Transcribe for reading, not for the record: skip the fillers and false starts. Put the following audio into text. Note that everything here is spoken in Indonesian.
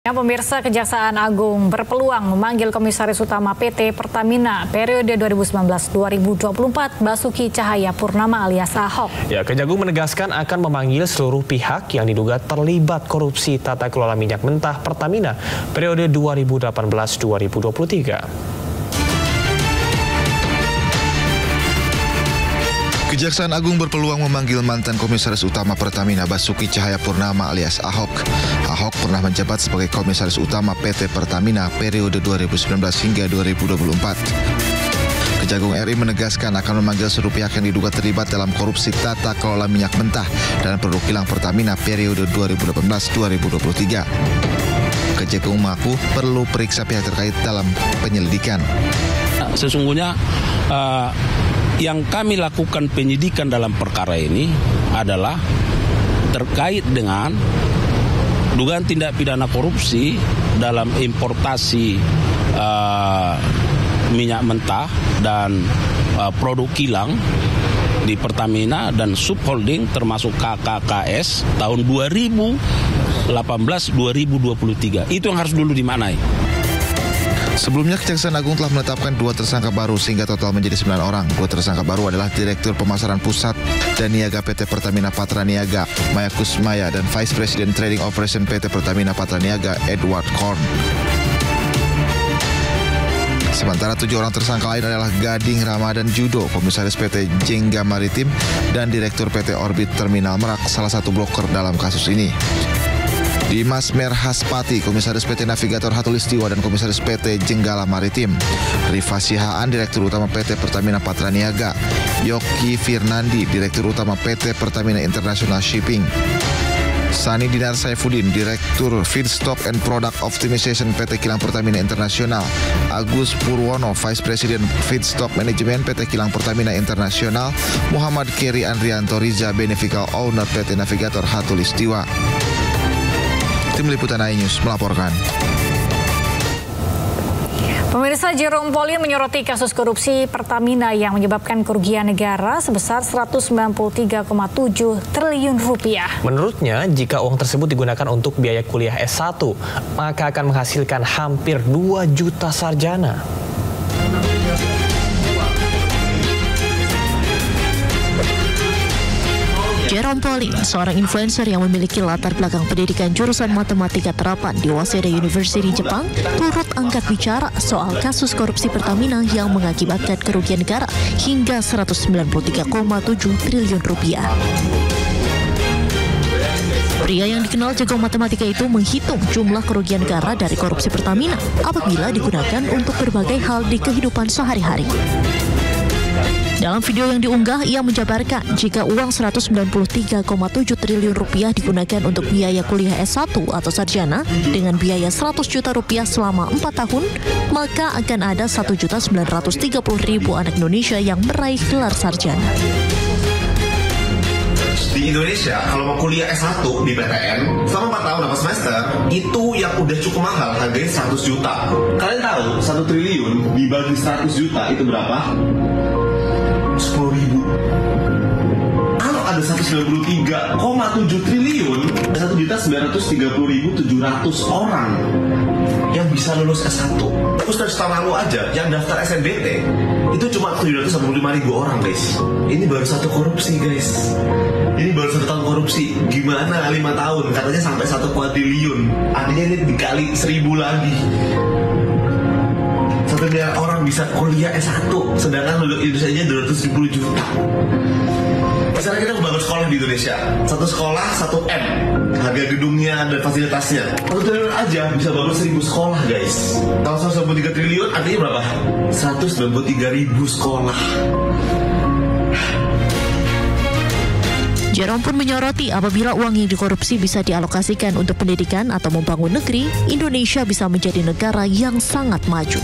Ya, pemirsa, Kejaksaan Agung berpeluang memanggil Komisaris Utama PT Pertamina periode 2019-2024 Basuki Cahayapurnama alias Ahok. Ya, Kejagung menegaskan akan memanggil seluruh pihak yang diduga terlibat korupsi tata kelola minyak mentah Pertamina periode 2018-2023. Kejaksaan Agung berpeluang memanggil mantan Komisaris Utama Pertamina Basuki Cahayapurnama alias Ahok. Ahok pernah menjabat sebagai Komisaris Utama PT Pertamina periode 2019 hingga 2024. Kejagung RI menegaskan akan memanggil seluruh pihak yang diduga terlibat dalam korupsi tata kelola minyak mentah dan produk kilang Pertamina periode 2018-2023. Kejagung mengaku perlu periksa pihak terkait dalam penyelidikan. Sesungguhnya yang kami lakukan penyidikan dalam perkara ini adalah terkait dengan dugaan tindak pidana korupsi dalam importasi minyak mentah dan produk kilang di Pertamina dan subholding termasuk KKKS tahun 2018-2023. Itu yang harus dulu dimaknai. Sebelumnya, Kejaksaan Agung telah menetapkan 2 tersangka baru sehingga total menjadi 9 orang. 2 tersangka baru adalah Direktur Pemasaran Pusat dan Niaga PT Pertamina Patra Niaga, Maya Kusmaya, dan Vice President Trading Operation PT Pertamina Patra Niaga, Edward Korn. Sementara 7 orang tersangka lain adalah Gading Ramadan Judo, Komisaris PT Jengga Maritim, dan Direktur PT Orbit Terminal Merak, salah satu broker dalam kasus ini. Dimas Merhaspati, Komisaris PT Navigator Hatulistiwa dan Komisaris PT Jenggala Maritim. Rifa Sihaan, Direktur Utama PT Pertamina Patra Niaga. Yoki Firnandi, Direktur Utama PT Pertamina International Shipping. Sani Dinar Saifuddin, Direktur Feedstock and Product Optimization PT Kilang Pertamina Internasional. Agus Purwono, Vice President Feedstock Management PT Kilang Pertamina Internasional. Muhammad Keri Andrianto Riza, Beneficial Owner PT Navigator Hatulistiwa. Tim Liputan iNews melaporkan. Pemirsa, Jerome Pauline menyoroti kasus korupsi Pertamina yang menyebabkan kerugian negara sebesar 193,7 triliun rupiah. Menurutnya, jika uang tersebut digunakan untuk biaya kuliah S1, maka akan menghasilkan hampir 2 juta sarjana. Jerome Pauline, seorang influencer yang memiliki latar belakang pendidikan jurusan matematika terapan di Waseda University Jepang, turut angkat bicara soal kasus korupsi Pertamina yang mengakibatkan kerugian negara hingga 193,7 triliun rupiah. Pria yang dikenal jago matematika itu menghitung jumlah kerugian negara dari korupsi Pertamina apabila digunakan untuk berbagai hal di kehidupan sehari-hari. Dalam video yang diunggah, ia menjabarkan jika uang 193,7 triliun rupiah digunakan untuk biaya kuliah S1 atau sarjana dengan biaya 100 juta rupiah selama 4 tahun, maka akan ada 1.930.000 anak Indonesia yang meraih gelar sarjana. Di Indonesia, kalau mau kuliah S1 di PTN selama 4 tahun 8 semester, itu yang udah cukup mahal, harganya 100 juta. Kalian tahu 1 triliun dibagi 100 juta itu berapa? 10.000. Kalau ada 193,7 triliun, 1.930.700 orang yang bisa lulus S1. Terus dari tahun lalu aja, yang daftar SNBT itu cuma 785.000 orang, guys. Ini baru satu korupsi, guys. Ini baru 1 tahun korupsi. Gimana 5 tahun? Katanya sampai 1 kuadriliun. Artinya ini dikali 1000 lagi. 1 miliar orang bisa kuliah S1, sedangkan penduduk Indonesia aja 270 juta. Misalnya kita membangun sekolah di Indonesia, 1 sekolah 1 M, harga gedungnya dan fasilitasnya. 1 triliun aja bisa bangun 1000 sekolah, guys. Kalau 193 triliun artinya berapa? 193.000 sekolah. Jerome pun menyoroti apabila uang yang dikorupsi bisa dialokasikan untuk pendidikan atau membangun negeri, Indonesia bisa menjadi negara yang sangat maju.